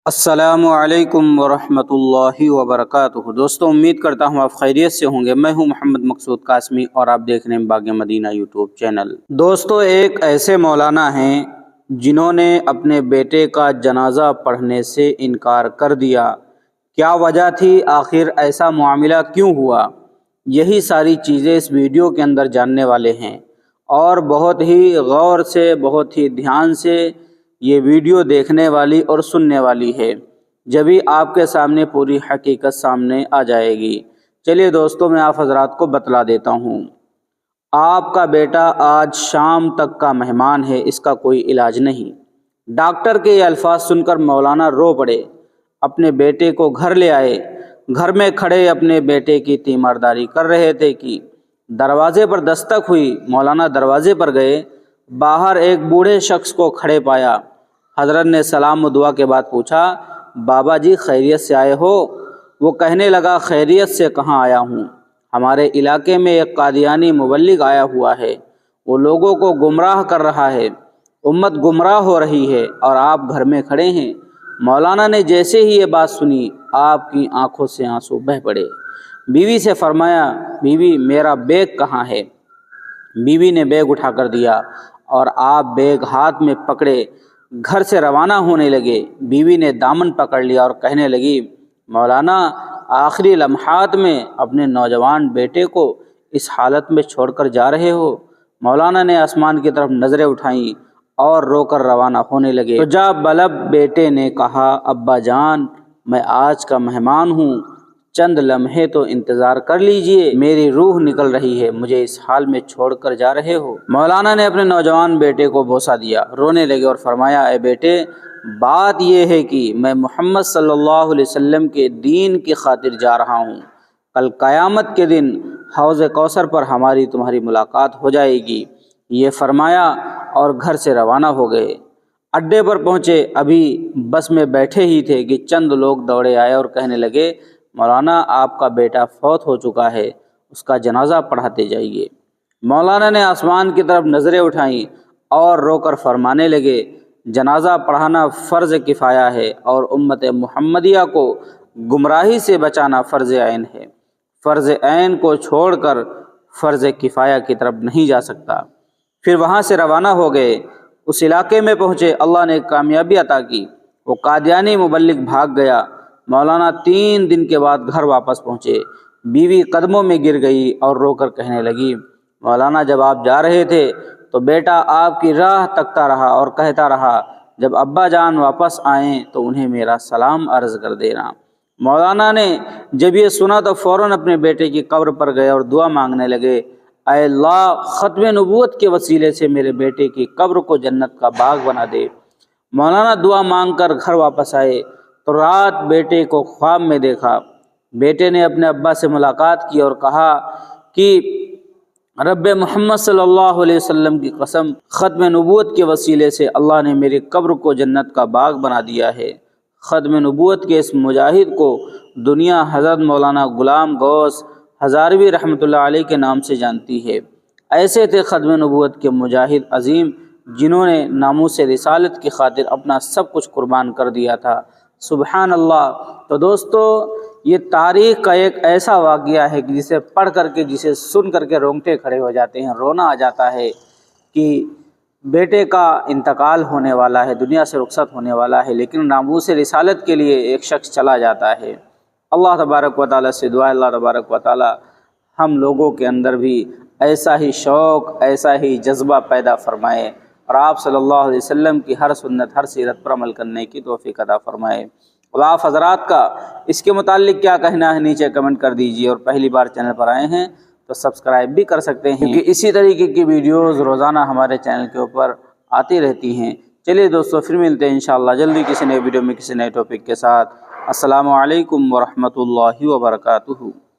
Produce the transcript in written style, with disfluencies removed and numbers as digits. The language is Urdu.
السلام علیکم ورحمۃ اللہ وبرکاتہ۔ دوستوں، امید کرتا ہوں آپ خیریت سے ہوں گے۔ میں ہوں محمد مقصود قاسمی اور آپ دیکھ رہے ہیں باغ مدینہ یوٹیوب چینل۔ دوستوں، ایک ایسے مولانا ہیں جنہوں نے اپنے بیٹے کا جنازہ پڑھنے سے انکار کر دیا۔ کیا وجہ تھی؟ آخر ایسا معاملہ کیوں ہوا؟ یہی ساری چیزیں اس ویڈیو کے اندر جاننے والے ہیں، اور بہت ہی غور سے، بہت ہی دھیان سے یہ ویڈیو دیکھنے والی اور سننے والی ہے، جبھی آپ کے سامنے پوری حقیقت سامنے آ جائے گی۔ چلیے دوستوں، میں آپ حضرات کو بتلا دیتا ہوں۔ آپ کا بیٹا آج شام تک کا مہمان ہے، اس کا کوئی علاج نہیں۔ ڈاکٹر کے یہ الفاظ سن کر مولانا رو پڑے، اپنے بیٹے کو گھر لے آئے۔ گھر میں کھڑے اپنے بیٹے کی تیمارداری کر رہے تھے کہ دروازے پر دستک ہوئی۔ مولانا دروازے پر گئے، باہر ایک بوڑھے شخص کو کھڑے پایا۔ حضرت نے سلام و دعا کے بعد پوچھا، بابا جی خیریت سے آئے ہو؟ وہ کہنے لگا، خیریت سے کہاں آیا ہوں، ہمارے علاقے میں ایک قادیانی مبلغ آیا ہوا ہے، وہ لوگوں کو گمراہ کر رہا ہے، امت گمراہ ہو رہی ہے، اور آپ گھر میں کھڑے ہیں۔ مولانا نے جیسے ہی یہ بات سنی، آپ کی آنکھوں سے آنسو بہہ پڑے۔ بیوی سے فرمایا، بیوی میرا بیگ کہاں ہے؟ بیوی نے بیگ اٹھا کر دیا اور آپ بیگ ہاتھ میں پکڑے گھر سے روانہ ہونے لگے۔ بیوی نے دامن پکڑ لیا اور کہنے لگی، مولانا آخری لمحات میں اپنے نوجوان بیٹے کو اس حالت میں چھوڑ کر جا رہے ہو؟ مولانا نے آسمان کی طرف نظریں اٹھائیں اور رو کر روانہ ہونے لگے۔ تو جا بلب بیٹے نے کہا، ابا جان میں آج کا مہمان ہوں، چند لمحے تو انتظار کر لیجئے، میری روح نکل رہی ہے، مجھے اس حال میں چھوڑ کر جا رہے ہو؟ مولانا نے اپنے نوجوان بیٹے کو بوسہ دیا، رونے لگے اور فرمایا، اے بیٹے بات یہ ہے کہ میں محمد صلی اللہ علیہ وسلم کے دین کی خاطر جا رہا ہوں، کل قیامت کے دن حوض کوثر پر ہماری تمہاری ملاقات ہو جائے گی۔ یہ فرمایا اور گھر سے روانہ ہو گئے۔ اڈے پر پہنچے، ابھی بس میں بیٹھے ہی تھے کہ چند لوگ دوڑے آئے اور کہنے لگے، مولانا آپ کا بیٹا فوت ہو چکا ہے، اس کا جنازہ پڑھاتے جائیے۔ مولانا نے آسمان کی طرف نظریں اٹھائیں اور رو کر فرمانے لگے، جنازہ پڑھانا فرض کفایہ ہے اور امت محمدیہ کو گمراہی سے بچانا فرض عین ہے۔ فرض عین کو چھوڑ کر فرض کفایہ کی طرف نہیں جا سکتا۔ پھر وہاں سے روانہ ہو گئے، اس علاقے میں پہنچے، اللہ نے کامیابی عطا کی، وہ قادیانی مبلغ بھاگ گیا۔ مولانا 3 دن کے بعد گھر واپس پہنچے۔ بیوی قدموں میں گر گئی اور رو کر کہنے لگی، مولانا جب آپ جا رہے تھے تو بیٹا آپ کی راہ تکتا رہا اور کہتا رہا، جب ابا جان واپس آئیں تو انہیں میرا سلام عرض کر دینا۔ مولانا نے جب یہ سنا تو فوراً اپنے بیٹے کی قبر پر گئے اور دعا مانگنے لگے، اے اللہ ختم نبوت کے وسیلے سے میرے بیٹے کی قبر کو جنت کا باغ بنا دے۔ مولانا دعا مانگ کر گھر واپس آئے تو رات بیٹے کو خواب میں دیکھا۔ بیٹے نے اپنے ابا سے ملاقات کی اور کہا کہ رب محمد صلی اللہ علیہ وسلم کی قسم، ختم نبوت کے وسیلے سے اللہ نے میری قبر کو جنت کا باغ بنا دیا ہے۔ ختم نبوت کے اس مجاہد کو دنیا حضرت مولانا غلام غوث ہزاروی رحمۃ اللہ علیہ کے نام سے جانتی ہے۔ ایسے تھے ختم نبوت کے مجاہد عظیم، جنہوں نے ناموس رسالت کی خاطر اپنا سب کچھ قربان کر دیا تھا۔ سبحان اللہ۔ تو دوستو، یہ تاریخ کا ایک ایسا واقعہ ہے کہ جسے پڑھ کر کے، جسے سن کر کے رونگٹے کھڑے ہو جاتے ہیں، رونا آ جاتا ہے کہ بیٹے کا انتقال ہونے والا ہے، دنیا سے رخصت ہونے والا ہے، لیکن ناموس رسالت کے لیے ایک شخص چلا جاتا ہے۔ اللہ تبارک و تعالیٰ سے دعا، اللہ تبارک و تعالیٰ ہم لوگوں کے اندر بھی ایسا ہی شوق، ایسا ہی جذبہ پیدا فرمائے، اور آپ صلی اللہ علیہ وسلم کی ہر سنت، ہر سیرت پر عمل کرنے کی توفیق عطا فرمائے۔ اور آپ حضرات کا اس کے متعلق کیا کہنا ہے نیچے کمنٹ کر دیجیے، اور پہلی بار چینل پر آئے ہیں تو سبسکرائب بھی کر سکتے ہیں، کیونکہ اسی طریقے کی ویڈیوز روزانہ ہمارے چینل کے اوپر آتی رہتی ہیں۔ چلیے دوستو، پھر ملتے ہیں انشاءاللہ جلدی کسی نئے ویڈیو میں کسی نئے ٹاپک کے ساتھ۔ السلام علیکم ورحمۃ اللہ وبرکاتہ۔